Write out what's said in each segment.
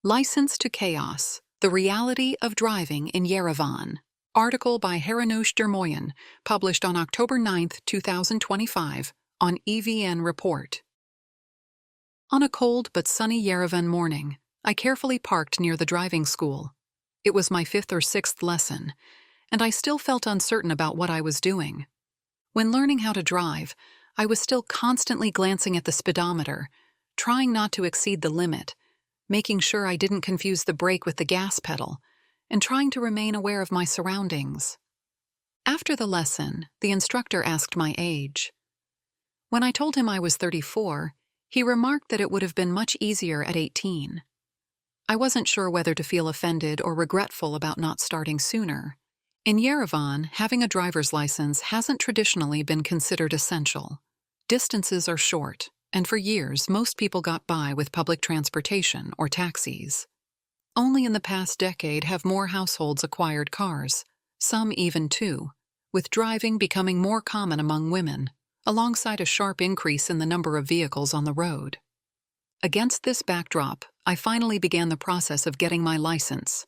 License to Chaos: The Reality of Driving in Yerevan. Article by Haranush Dermoyan, published on October 9, 2025, on EVN Report. On a cold but sunny Yerevan morning, I carefully parked near the driving school. It was my 5th or 6th lesson, and I still felt uncertain about what I was doing. When learning how to drive, I was still constantly glancing at the speedometer, trying not to exceed the limit, making sure I didn't confuse the brake with the gas pedal, and trying to remain aware of my surroundings. After the lesson, the instructor asked my age. When I told him I was 34, he remarked that it would have been much easier at 18. I wasn't sure whether to feel offended or regretful about not starting sooner. In Yerevan, having a driver's license hasn't traditionally been considered essential. Distances are short, and for years most people got by with public transportation or taxis. Only in the past decade have more households acquired cars, some even 2, with driving becoming more common among women, alongside a sharp increase in the number of vehicles on the road. Against this backdrop, I finally began the process of getting my license,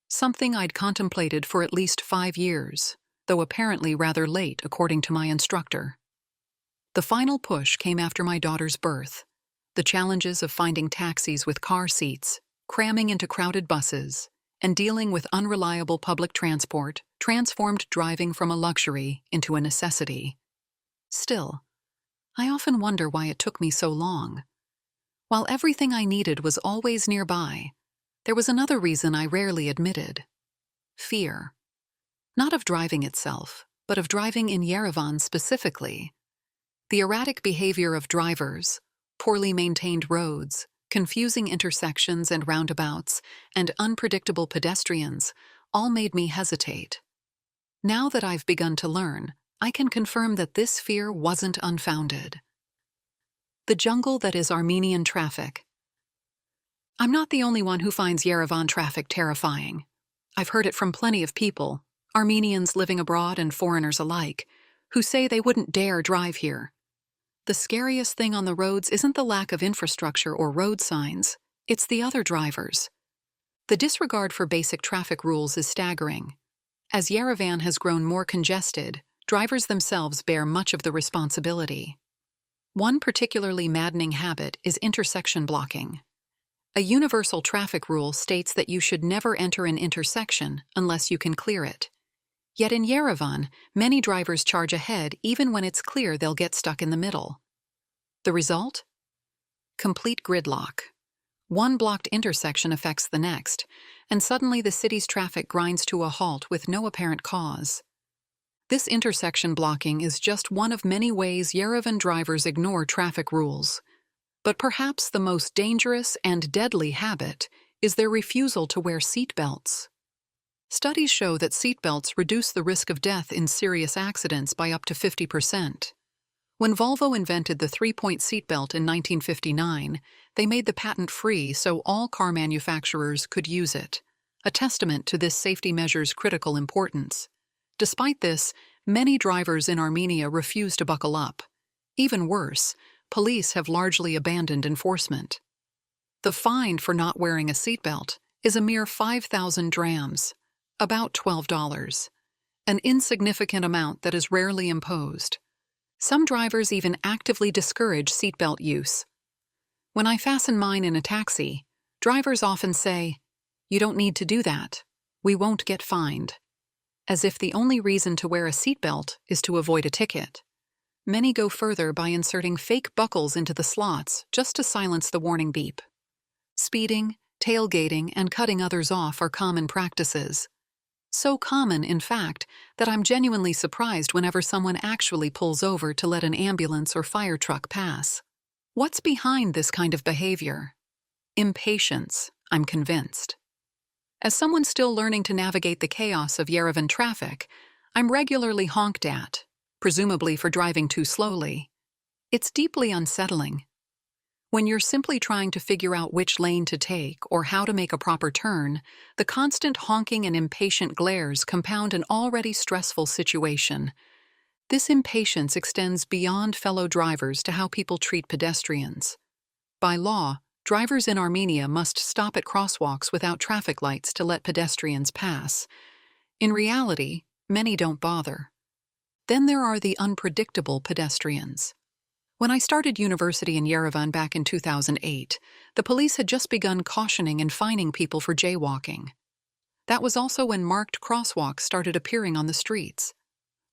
something I'd contemplated for at least 5 years, though apparently rather late according to my instructor. The final push came after my daughter's birth. The challenges of finding taxis with car seats, cramming into crowded buses, and dealing with unreliable public transport transformed driving from a luxury into a necessity. Still, I often wonder why it took me so long. While everything I needed was always nearby, there was another reason I rarely admitted: fear. Not of driving itself, but of driving in Yerevan specifically. The erratic behavior of drivers, poorly maintained roads, confusing intersections and roundabouts, and unpredictable pedestrians all made me hesitate. Now that I've begun to learn, I can confirm that this fear wasn't unfounded. The jungle that is Armenian traffic. I'm not the only one who finds Yerevan traffic terrifying. I've heard it from plenty of people, Armenians living abroad and foreigners alike, who say they wouldn't dare drive here. The scariest thing on the roads isn't the lack of infrastructure or road signs, it's the other drivers. The disregard for basic traffic rules is staggering. As Yerevan has grown more congested, drivers themselves bear much of the responsibility. One particularly maddening habit is intersection blocking. A universal traffic rule states that you should never enter an intersection unless you can clear it. Yet in Yerevan, many drivers charge ahead even when it's clear they'll get stuck in the middle. The result? Complete gridlock. One blocked intersection affects the next, and suddenly the city's traffic grinds to a halt with no apparent cause. This intersection blocking is just one of many ways Yerevan drivers ignore traffic rules. But perhaps the most dangerous and deadly habit is their refusal to wear seat belts. Studies show that seatbelts reduce the risk of death in serious accidents by up to 50%. When Volvo invented the 3-point seatbelt in 1959, they made the patent free so all car manufacturers could use it, a testament to this safety measure's critical importance. Despite this, many drivers in Armenia refuse to buckle up. Even worse, police have largely abandoned enforcement. The fine for not wearing a seatbelt is a mere 5,000 drams, about $12, an insignificant amount that is rarely imposed. Some drivers even actively discourage seatbelt use. When I fasten mine in a taxi, drivers often say, "You don't need to do that. We won't get fined," as if the only reason to wear a seatbelt is to avoid a ticket. Many go further by inserting fake buckles into the slots just to silence the warning beep. Speeding, tailgating, and cutting others off are common practices. So common, in fact, that I'm genuinely surprised whenever someone actually pulls over to let an ambulance or fire truck pass. What's behind this kind of behavior? Impatience, I'm convinced. As someone still learning to navigate the chaos of Yerevan traffic, I'm regularly honked at, presumably for driving too slowly. It's deeply unsettling. When you're simply trying to figure out which lane to take or how to make a proper turn, the constant honking and impatient glares compound an already stressful situation. This impatience extends beyond fellow drivers to how people treat pedestrians. By law, Drivers in Armenia must stop at crosswalks without traffic lights to let pedestrians pass. In reality, many don't bother. Then there are the unpredictable pedestrians. When I started university in Yerevan back in 2008, the police had just begun cautioning and fining people for jaywalking. That was also when marked crosswalks started appearing on the streets.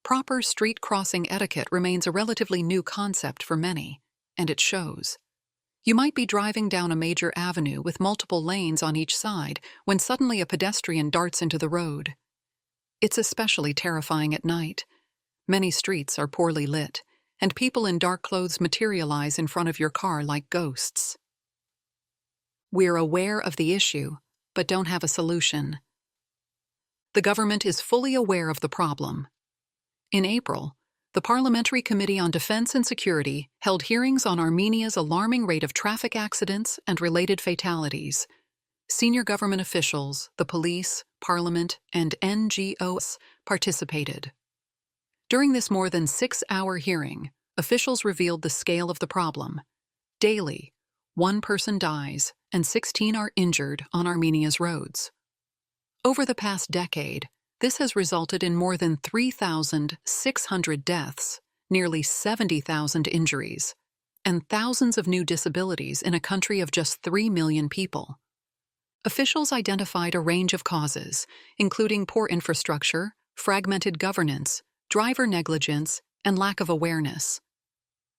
Proper street crossing etiquette remains a relatively new concept for many, and it shows. You might be driving down a major avenue with multiple lanes on each side when suddenly a pedestrian darts into the road. It's especially terrifying at night. Many streets are poorly lit, and people in dark clothes materialize in front of your car like ghosts. We're aware of the issue, but don't have a solution. The government is fully aware of the problem. In April, the Parliamentary Committee on Defense and Security held hearings on Armenia's alarming rate of traffic accidents and related fatalities. Senior government officials, the police, parliament, and NGOs participated. During this more than 6-hour hearing, officials revealed the scale of the problem. Daily, 1 person dies and 16 are injured on Armenia's roads. Over the past decade, this has resulted in more than 3,600 deaths, nearly 70,000 injuries, and thousands of new disabilities in a country of just 3 million people. Officials identified a range of causes, including poor infrastructure, fragmented governance, driver negligence, and lack of awareness.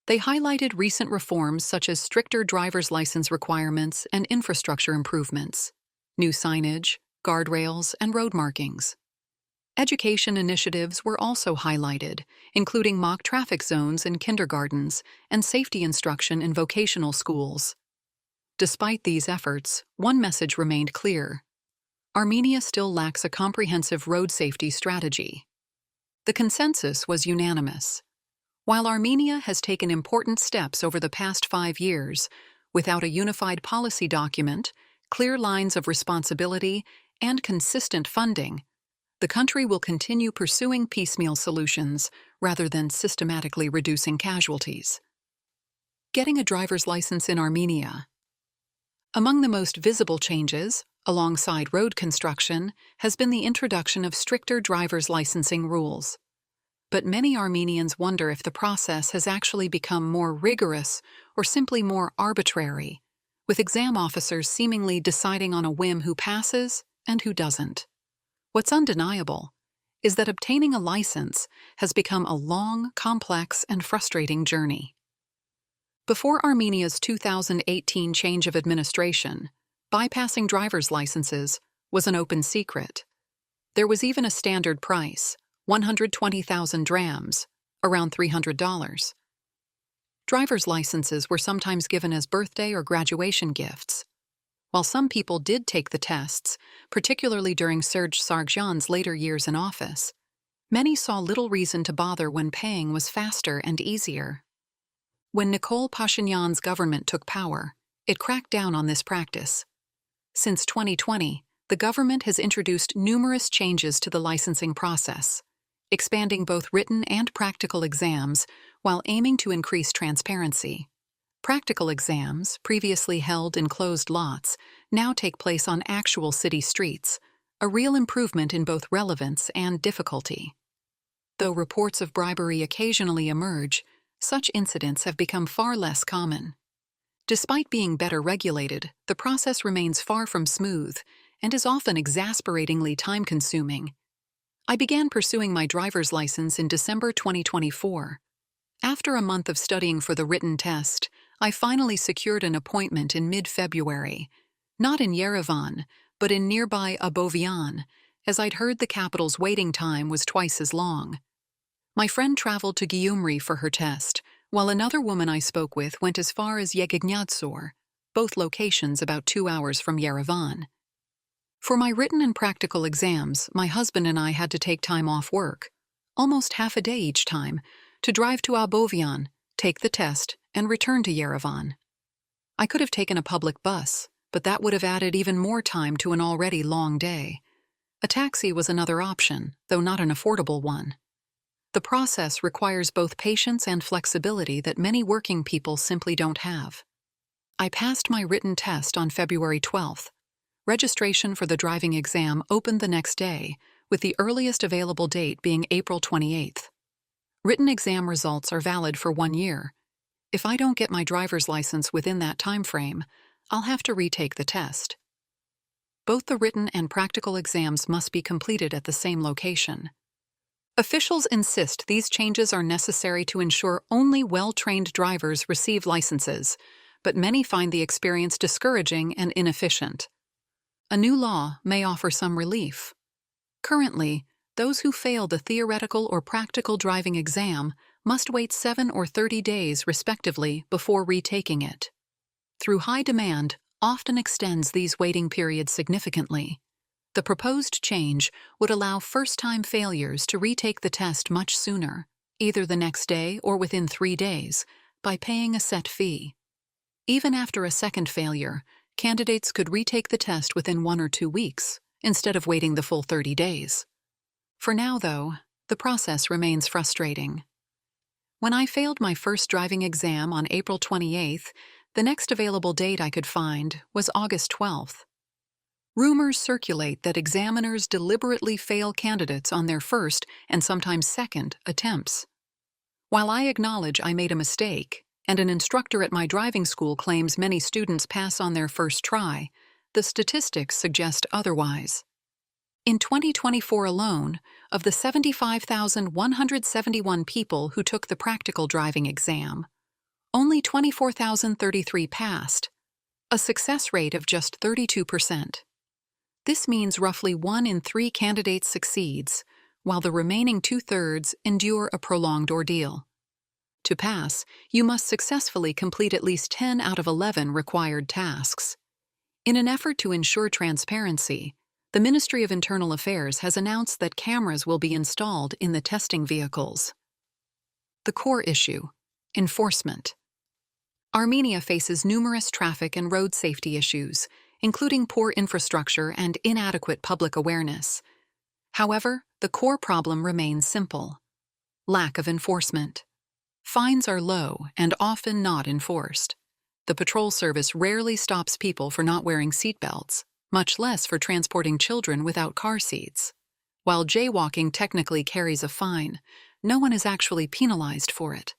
They highlighted recent reforms such as stricter driver's license requirements and infrastructure improvements, new signage, guardrails, and road markings. Education initiatives were also highlighted, including mock traffic zones in kindergartens and safety instruction in vocational schools. Despite these efforts, one message remained clear: Armenia still lacks a comprehensive road safety strategy. The consensus was unanimous. While Armenia has taken important steps over the past 5 years, without a unified policy document, clear lines of responsibility, and consistent funding, the country will continue pursuing piecemeal solutions rather than systematically reducing casualties. Getting a driver's license in Armenia. Among the most visible changes, alongside road construction, has been the introduction of stricter driver's licensing rules. But many Armenians wonder if the process has actually become more rigorous or simply more arbitrary, with exam officers seemingly deciding on a whim who passes and who doesn't. What's undeniable is that obtaining a license has become a long, complex, and frustrating journey. Before Armenia's 2018 change of administration, bypassing driver's licenses was an open secret. There was even a standard price, 120,000 drams, around $300. Driver's licenses were sometimes given as birthday or graduation gifts. While some people did take the tests, particularly during Serge Sargsyan's later years in office, many saw little reason to bother when paying was faster and easier. When Nikol Pashinyan's government took power, it cracked down on this practice. Since 2020, the government has introduced numerous changes to the licensing process, expanding both written and practical exams while aiming to increase transparency. Practical exams, previously held in closed lots, now take place on actual city streets, a real improvement in both relevance and difficulty. Though reports of bribery occasionally emerge, such incidents have become far less common. Despite being better regulated, the process remains far from smooth and is often exasperatingly time-consuming. I began pursuing my driver's license in December 2024. After a month of studying for the written test, I finally secured an appointment in mid-February, not in Yerevan, but in nearby Abovian, as I'd heard the capital's waiting time was twice as long. My friend traveled to Gyumri for her test, while another woman I spoke with went as far as Yegignadsor, both locations about 2 hours from Yerevan. For my written and practical exams, my husband and I had to take time off work, almost half a day each time, to drive to Abovian, take the test, and return to Yerevan. I could have taken a public bus, but that would have added even more time to an already long day. A taxi was another option, though not an affordable one. The process requires both patience and flexibility that many working people simply don't have. I passed my written test on February 12th. Registration for the driving exam opened the next day, with the earliest available date being April 28th. Written exam results are valid for 1 year. If I don't get my driver's license within that time frame, I'll have to retake the test. Both the written and practical exams must be completed at the same location. Officials insist these changes are necessary to ensure only well-trained drivers receive licenses, but many find the experience discouraging and inefficient. A new law may offer some relief. Currently, those who fail the theoretical or practical driving exam must wait 7 or 30 days, respectively, before retaking it. Through high demand, often extends these waiting periods significantly. The proposed change would allow first-time failures to retake the test much sooner, either the next day or within 3 days, by paying a set fee. Even after a second failure, candidates could retake the test within 1 or 2 weeks, instead of waiting the full 30 days. For now, though, the process remains frustrating. When I failed my first driving exam on April 28th, the next available date I could find was August 12th. Rumors circulate that examiners deliberately fail candidates on their first and sometimes second attempts. While I acknowledge I made a mistake, and an instructor at my driving school claims many students pass on their first try, the statistics suggest otherwise. In 2024 alone, of the 75,171 people who took the practical driving exam, only 24,033 passed, a success rate of just 32%. This means roughly 1 in 3 candidates succeeds, while the remaining 2/3 endure a prolonged ordeal. To pass, you must successfully complete at least 10 out of 11 required tasks. In an effort to ensure transparency, the Ministry of Internal Affairs has announced that cameras will be installed in the testing vehicles. The core issue: enforcement. Armenia faces numerous traffic and road safety issues, including poor infrastructure and inadequate public awareness. However, the core problem remains simple: lack of enforcement. Fines are low and often not enforced. The patrol service rarely stops people for not wearing seatbelts, much less for transporting children without car seats. While jaywalking technically carries a fine, no one is actually penalized for it.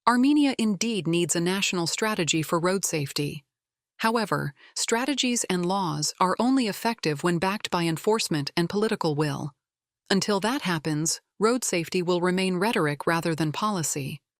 Armenia indeed needs a national strategy for road safety. However, strategies and laws are only effective when backed by enforcement and political will. Until that happens, road safety will remain rhetoric rather than policy.